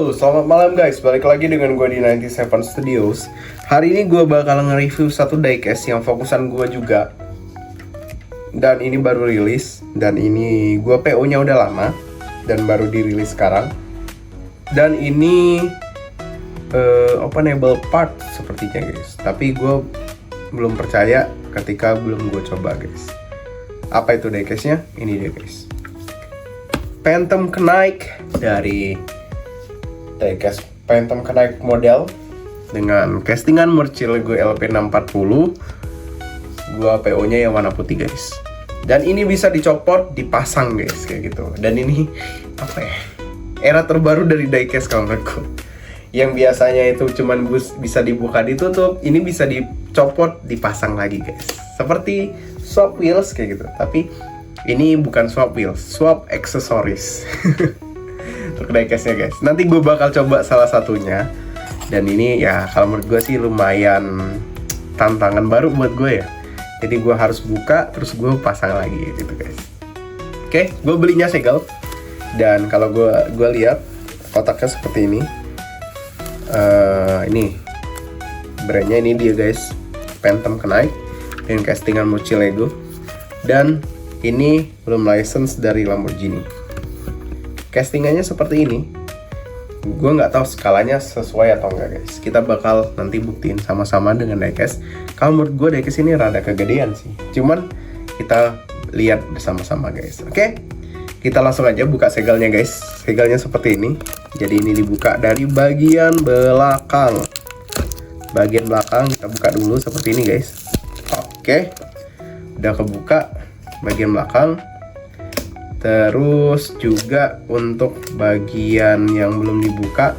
Halo, selamat malam guys. Balik lagi dengan gue di 97 Studios. Hari ini gue bakal nge-review satu diecast yang fokusan gue juga. Dan ini baru rilis. Dan ini gue PO-nya udah lama dan baru dirilis sekarang. Dan ini openable part sepertinya guys. Tapi gue belum percaya ketika belum gue coba guys. Apa itu diecastnya? Ini dia guys. Phantom Knight dari diecast Phantom Knight model dengan castingan merch Lego LP640. Gua PO-nya yang warna putih guys. Dan ini bisa dicopot, dipasang guys kayak gitu. Dan ini apa ya? Era terbaru dari diecast kalau menurutku. Yang biasanya itu cuman bisa dibuka ditutup, ini bisa dicopot, dipasang lagi guys. Seperti swap wheels kayak gitu. Tapi ini bukan swap wheels, swap aksesoris. Untuk diecastnya guys. Nanti gue bakal coba salah satunya. Dan ini ya kalau menurut gue sih lumayan tantangan baru buat gue ya. Jadi gue harus buka terus gue pasang lagi gitu guys. Oke, gue belinya segel. Dan kalau gue lihat kotaknya seperti ini. Ini brandnya ini dia guys, Phantom Knight dengan castingan mochi Lego. Dan ini belum license dari Lamborghini. Castingannya seperti ini. Gue nggak tahu skalanya sesuai atau enggak guys. Kita bakal nanti buktiin sama-sama dengan diecast. Kalau menurut gue diecast ini rada kegedean sih. Cuman kita lihat bersama-sama guys. Oke? Kita langsung aja buka segelnya guys. Segelnya seperti ini. Jadi ini dibuka dari bagian belakang. Bagian belakang kita buka dulu seperti ini guys. Oke. Udah kebuka bagian belakang. Terus juga untuk bagian yang belum dibuka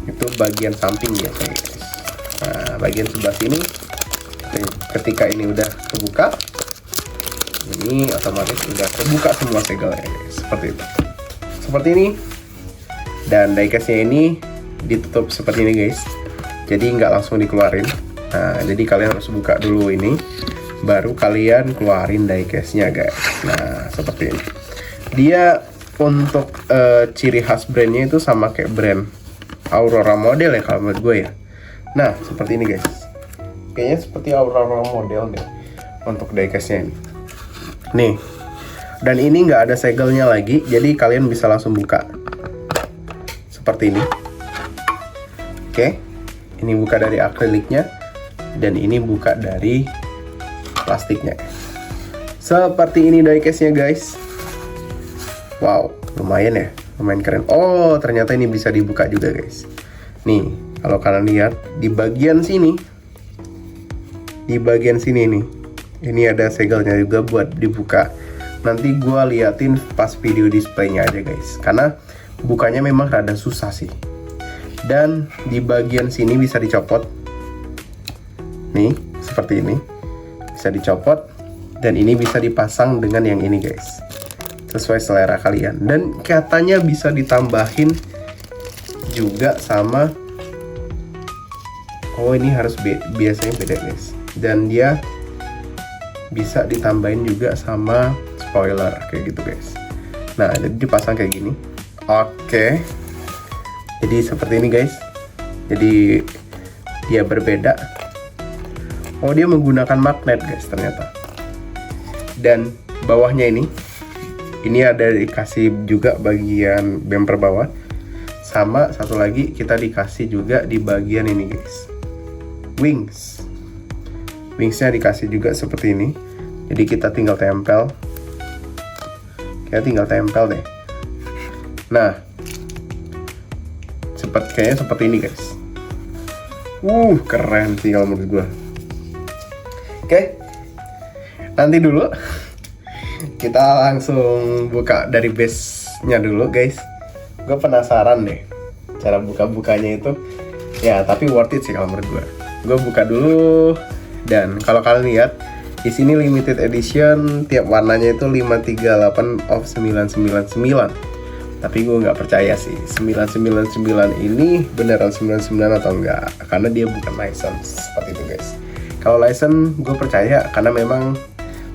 itu bagian samping biasanya guys. Nah, bagian sebelah sini ketika ini udah kebuka, ini otomatis udah terbuka semua segelnya guys. Seperti itu. Seperti ini. Dan diecastnya ini ditutup seperti ini guys. Jadi nggak langsung dikeluarin. Nah, jadi kalian harus buka dulu ini, baru kalian keluarin diecastnya guys. Nah seperti ini. Dia untuk ciri khas brandnya itu sama kayak brand Aurora model ya kalau menurut gue ya. Nah seperti ini guys. Kayaknya seperti Aurora model deh untuk diecastnya ini. Nih. Dan ini nggak ada segelnya lagi, jadi kalian bisa langsung buka seperti ini. Oke. Ini buka dari akriliknya dan ini buka dari plastiknya. Seperti ini diecastnya guys. Wow, lumayan ya, lumayan keren. Oh, ternyata ini bisa dibuka juga guys. Nih, kalau kalian lihat di bagian sini, nih, ini ada segelnya juga buat dibuka. Nanti gua liatin pas video displaynya aja guys, karena bukanya memang rada susah sih. Dan di bagian sini bisa dicopot. Nih, seperti ini. Bisa dicopot dan ini bisa dipasang dengan yang ini guys, sesuai selera kalian. Dan katanya bisa ditambahin juga sama, oh ini harus biasanya beda guys. Dan dia bisa ditambahin juga sama spoiler kayak gitu guys. Nah jadi dipasang kayak gini. Oke. Jadi seperti ini guys. Jadi dia berbeda. Oh dia menggunakan magnet guys ternyata. Dan bawahnya ini ada dikasih juga bagian bumper bawah. Sama satu lagi kita dikasih juga di bagian ini guys, Wingsnya dikasih juga seperti ini. Jadi kita tinggal tempel. Deh. Nah kayaknya seperti ini guys. Keren sih kalau menurut gue. Oke, nanti dulu kita langsung buka dari base-nya dulu guys. Gue penasaran deh cara buka-bukanya itu. Ya tapi worth it sih kalau menurut gue. Gue buka dulu. Dan kalau kalian lihat di sini limited edition, tiap warnanya itu 538 of 999. Tapi gue nggak percaya sih 999 ini beneran 99 atau enggak, karena dia bukan license seperti itu guys. Kalau license gue percaya karena memang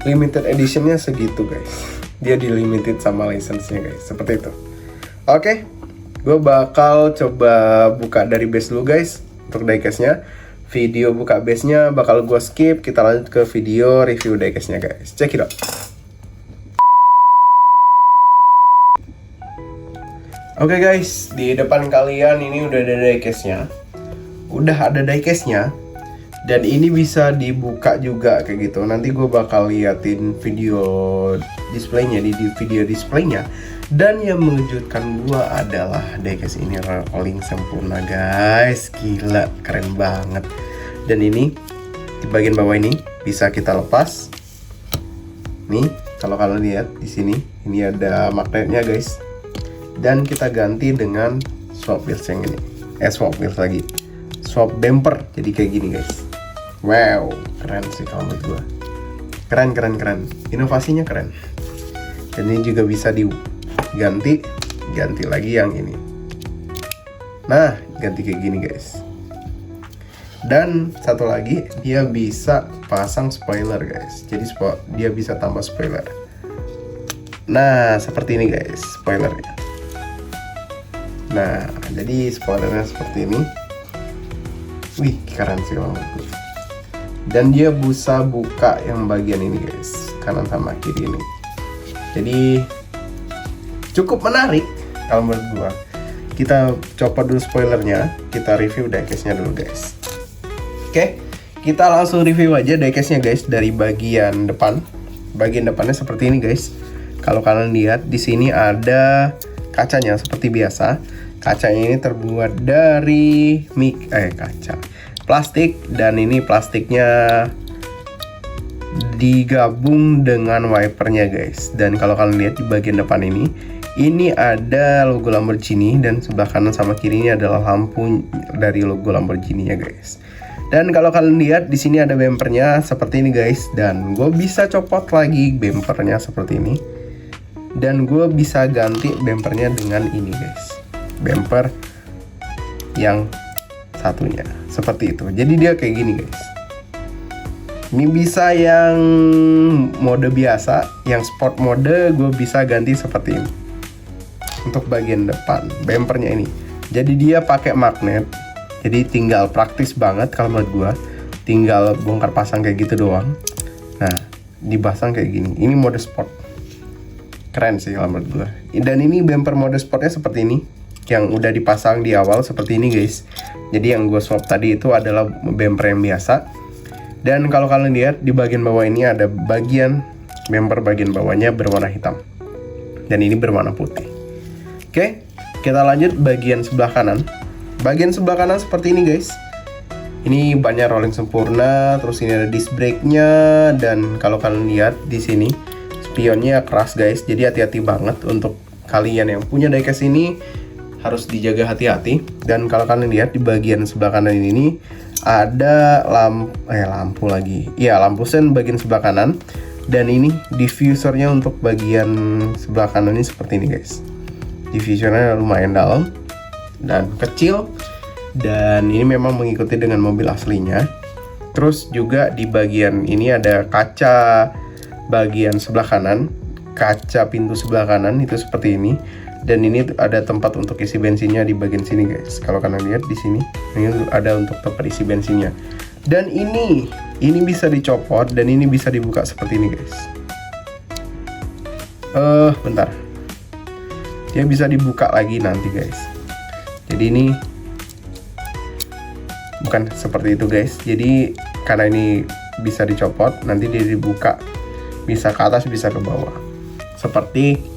limited editionnya segitu guys. Dia di limited sama license-nya guys, seperti itu. Oke, Gue bakal coba buka dari base dulu guys untuk diecast-nya. Video buka base-nya bakal gue skip. Kita lanjut ke video review diecast-nya guys. Check it out. Oke guys, di depan kalian ini udah ada diecast-nya. Dan ini bisa dibuka juga kayak gitu. Nanti gue bakal liatin video displaynya di video displaynya. Dan yang mengejutkan gue adalah diecast ini rolling sempurna guys. Gila, keren banget. Dan ini di bagian bawah ini bisa kita lepas. Nih, kalau kalian lihat di sini, ini ada magnetnya guys. Dan kita ganti dengan swap wheels yang ini. Swap wheels lagi. Swap bumper. Jadi kayak gini guys. Wow, keren sih kalau menurut gue. Keren. Inovasinya keren. Dan ini juga bisa diganti lagi yang ini. Nah, ganti kayak gini guys. Dan satu lagi, dia bisa pasang spoiler guys. Jadi dia bisa tambah spoiler. Nah, seperti ini guys, spoilernya. Nah, jadi spoilernya seperti ini. Wih, keren sih kalau menurut gue. Dan dia bisa buka yang bagian ini guys, kanan sama kiri ini. Jadi cukup menarik kalau menurut gua. Kita copot dulu spoilernya, kita review diecast-nya dulu guys. Oke, kita langsung review aja diecast-nya guys dari bagian depan. Bagian depannya seperti ini guys. Kalau kalian lihat di sini ada kacanya seperti biasa. Kacanya ini terbuat dari kaca plastik, dan ini plastiknya digabung dengan wipernya guys. Dan kalau kalian lihat di bagian depan ini ada logo Lamborghini, dan sebelah kanan sama kirinya adalah lampu dari logo Lamborghini ya guys. Dan kalau kalian lihat di sini ada bumpernya seperti ini guys, dan gue bisa copot lagi bumpernya seperti ini, dan gue bisa ganti bumpernya dengan ini guys, bumper yang satunya seperti itu. Jadi dia kayak gini guys. Ini bisa yang mode biasa, yang sport mode gue bisa ganti seperti ini. Untuk bagian depan bumpernya ini, jadi dia pakai magnet. Jadi tinggal praktis banget kalau menurut gue. Tinggal bongkar pasang kayak gitu doang. Nah, dipasang kayak gini. Ini mode sport. Keren sih kalau menurut gue. Dan ini bumper mode sportnya seperti ini, yang udah dipasang di awal seperti ini guys. Jadi yang gue swap tadi itu adalah bumper yang biasa. Dan kalau kalian lihat di bagian bawah ini ada bagian bumper bagian bawahnya berwarna hitam, dan ini berwarna putih. Oke, kita lanjut bagian sebelah kanan. Bagian sebelah kanan seperti ini guys. Ini banyak rolling sempurna, terus ini ada disc brake-nya, dan kalau kalian lihat di sini spionnya keras guys. Jadi hati-hati banget untuk kalian yang punya diecast ini, harus dijaga hati-hati. Dan kalau kalian lihat di bagian sebelah kanan ini ada lampu lagi. Iya, lampu sen bagian sebelah kanan. Dan ini diffusernya untuk bagian sebelah kanan ini seperti ini guys. Diffusernya lumayan dalam dan kecil, dan ini memang mengikuti dengan mobil aslinya. Terus juga di bagian ini ada kaca bagian sebelah kanan, kaca pintu sebelah kanan itu seperti ini. Dan ini ada tempat untuk isi bensinnya di bagian sini guys. Kalau kalian lihat di sini, ini ada untuk tempat isi bensinnya. Dan ini bisa dicopot, dan ini bisa dibuka seperti ini guys. Bentar. Dia bisa dibuka lagi nanti guys. Jadi ini bukan seperti itu guys. Jadi karena ini bisa dicopot, nanti dia dibuka, bisa ke atas bisa ke bawah, seperti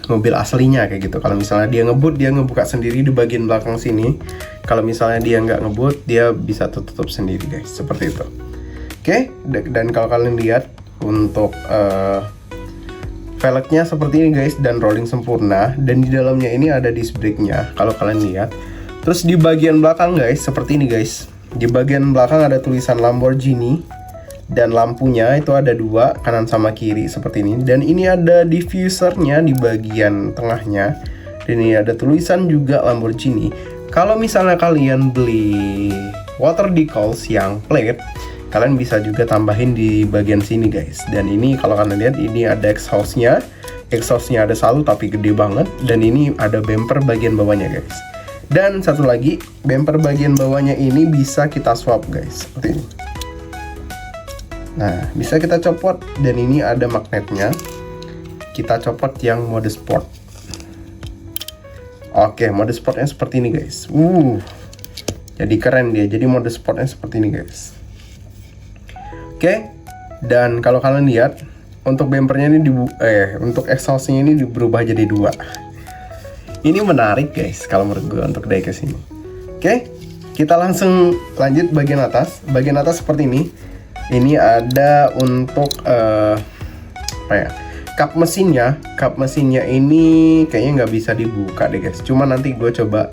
mobil aslinya kayak gitu. Kalau misalnya dia ngebut, dia ngebuka sendiri di bagian belakang sini. Kalau misalnya dia nggak ngebut, dia bisa tutup sendiri guys, seperti itu. Oke, dan kalau kalian lihat untuk velgnya seperti ini guys, dan rolling sempurna. Dan di dalamnya ini ada disc brake-nya kalau kalian lihat. Terus di bagian belakang guys, seperti ini guys. Di bagian belakang ada tulisan Lamborghini, dan lampunya itu ada dua, kanan sama kiri seperti ini. Dan ini ada diffusernya di bagian tengahnya, dan ini ada tulisan juga Lamborghini. Kalau misalnya kalian beli water decals yang plate, kalian bisa juga tambahin di bagian sini guys. Dan ini kalau kalian lihat, ini ada exhaustnya exhaustnya ada selalu tapi gede banget, dan ini ada bumper bagian bawahnya guys. Dan satu lagi, bumper bagian bawahnya ini bisa kita swap guys, seperti ini. Nah, bisa kita copot, dan ini ada magnetnya. Kita copot yang mode sport. Oke, mode sportnya seperti ini guys. Jadi keren dia. Jadi mode sportnya seperti ini guys. Oke, dan kalau kalian lihat, untuk bumpernya ini untuk exhaustnya ini berubah jadi 2. Ini menarik guys kalau menurut gue untuk diecast ini. Oke, kita langsung lanjut bagian atas. Bagian atas seperti ini. Ini ada untuk kap mesinnya. Kap mesinnya ini kayaknya nggak bisa dibuka deh guys. Cuma nanti gue coba,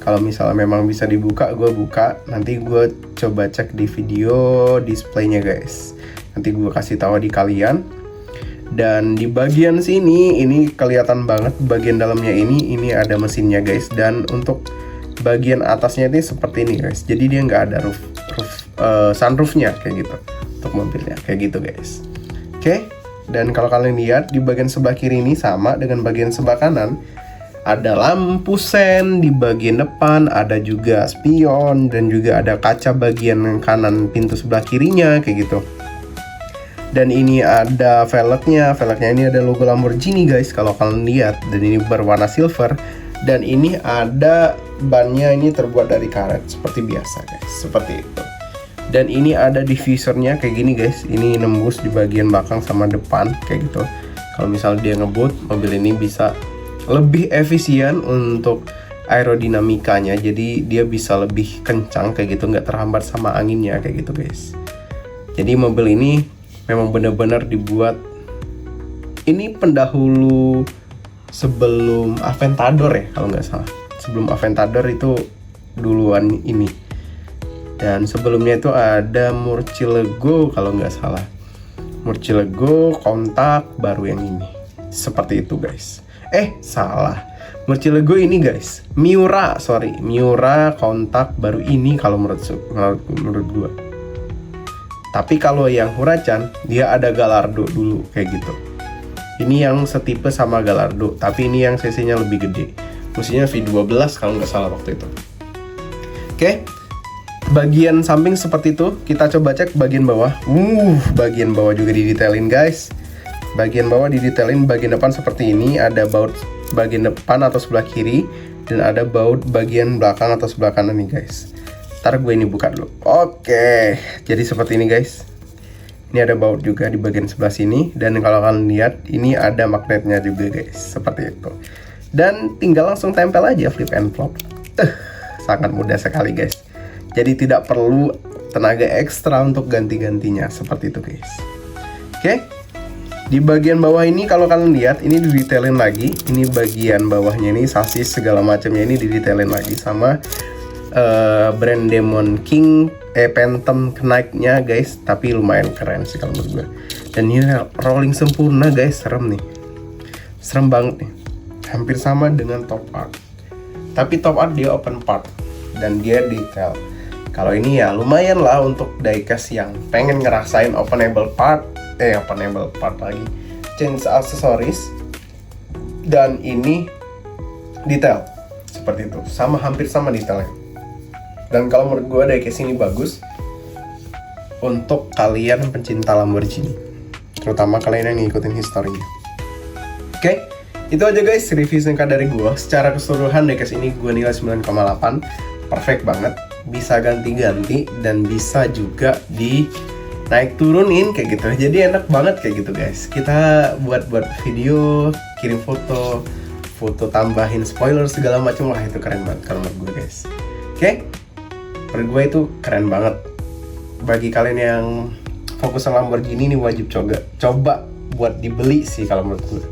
kalau misalnya memang bisa dibuka, gue buka. Nanti gue coba cek di video displaynya guys. Nanti gue kasih tahu di kalian. Dan di bagian sini ini kelihatan banget bagian dalamnya ini ada mesinnya guys. Dan untuk bagian atasnya ini seperti ini guys. Jadi dia nggak ada sunroofnya kayak gitu untuk mobilnya kayak gitu guys. Oke. Dan kalau kalian lihat di bagian sebelah kiri ini sama dengan bagian sebelah kanan. Ada lampu sen di bagian depan, ada juga spion, dan juga ada kaca bagian kanan pintu sebelah kirinya kayak gitu. Dan ini ada velgnya ini ada logo Lamborghini guys kalau kalian lihat, dan ini berwarna silver. Dan ini ada bannya, ini terbuat dari karet seperti biasa guys, seperti itu. Dan ini ada diffusernya kayak gini guys, ini nembus di bagian belakang sama depan kayak gitu. Kalau misalnya dia ngebut, mobil ini bisa lebih efisien untuk aerodinamikanya, jadi dia bisa lebih kencang kayak gitu, nggak terhambat sama anginnya kayak gitu guys. Jadi mobil ini memang benar-benar dibuat, ini pendahulu sebelum Aventador ya kalau nggak salah. Sebelum Aventador itu duluan ini. Dan sebelumnya itu ada Murcielago kalau nggak salah. Murcielago, kontak, baru yang ini. Seperti itu guys. Salah. Murcielago ini guys. Miura, kontak, baru ini kalau menurut gue. Tapi kalau yang Huracan, dia ada Gallardo dulu kayak gitu. Ini yang setipe sama Gallardo, tapi ini yang cc-nya lebih gede. Mesinnya V12 kalau nggak salah waktu itu. Oke. Bagian samping seperti itu. Kita coba cek bagian bawah. Bagian bawah juga didetailin guys. Bagian bawah didetailin, bagian depan seperti ini. Ada baut bagian depan atau sebelah kiri, dan ada baut bagian belakang atau sebelah kanan nih guys. Ntar gue ini buka dulu. Oke, jadi seperti ini guys. Ini ada baut juga di bagian sebelah sini. Dan kalau kalian lihat, ini ada magnetnya juga guys. Seperti itu. Dan tinggal langsung tempel aja, flip and flop. Sangat mudah sekali guys. Jadi tidak perlu tenaga ekstra untuk ganti-gantinya. Seperti itu guys. Oke. Di bagian bawah ini kalau kalian lihat, ini didetailin lagi. Ini bagian bawahnya ini, sasis segala macamnya ini didetailin lagi sama brand Demon King Phantom Knight-nya guys. Tapi lumayan keren sih kalau menurut gue. Dan ini rolling sempurna guys, serem nih. Serem banget nih. Hampir sama dengan top art. Tapi top art dia open part dan dia detail. Kalau ini ya lumayan lah untuk diecast yang pengen ngerasain openable part lagi, change accessories, dan ini detail seperti itu, hampir sama detailnya. Dan kalau menurut gue diecast ini bagus untuk kalian pencinta Lamborghini, terutama kalian yang ngikutin historinya. Oke, itu aja guys review singkat dari gue. Secara keseluruhan diecast ini gue nilai 9,8, perfect banget. Bisa ganti-ganti dan bisa juga di naik turunin kayak gitu. Jadi enak banget kayak gitu guys. Kita buat video, kirim foto tambahin spoiler segala macam, wah itu keren banget kalau menurut gue guys. Oke, menurut gue itu keren banget. Bagi kalian yang fokus sama Lamborghini ini wajib coba buat dibeli sih kalau menurut gue.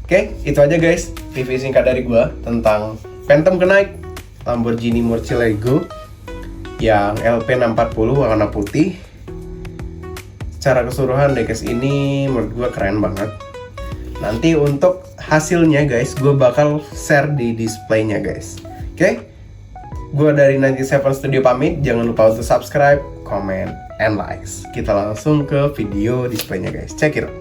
Oke, itu aja guys review singkat dari gue tentang Phantom Knight Lamborghini Murcielago yang LP640 warna putih. Secara keseluruhan diecast ini menurut gue keren banget. Nanti untuk hasilnya guys, gue bakal share di displaynya guys. Oke? Gue dari 97 Studio pamit. Jangan lupa untuk subscribe, comment, and likes. Kita langsung ke video displaynya guys. Check it out.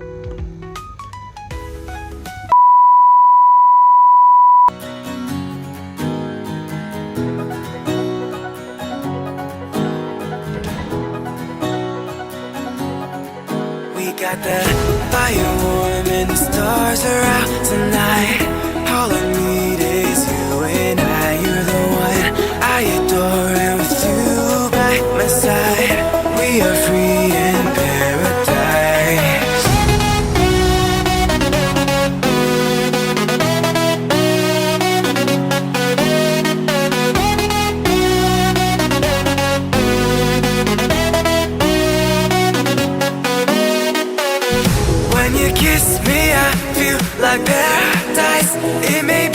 We got the fire warm and the stars are out tonight. All I need is you and I. You're the one I adore, and with you by my side, we are free in paradise. When you kiss me, I feel like paradise. It may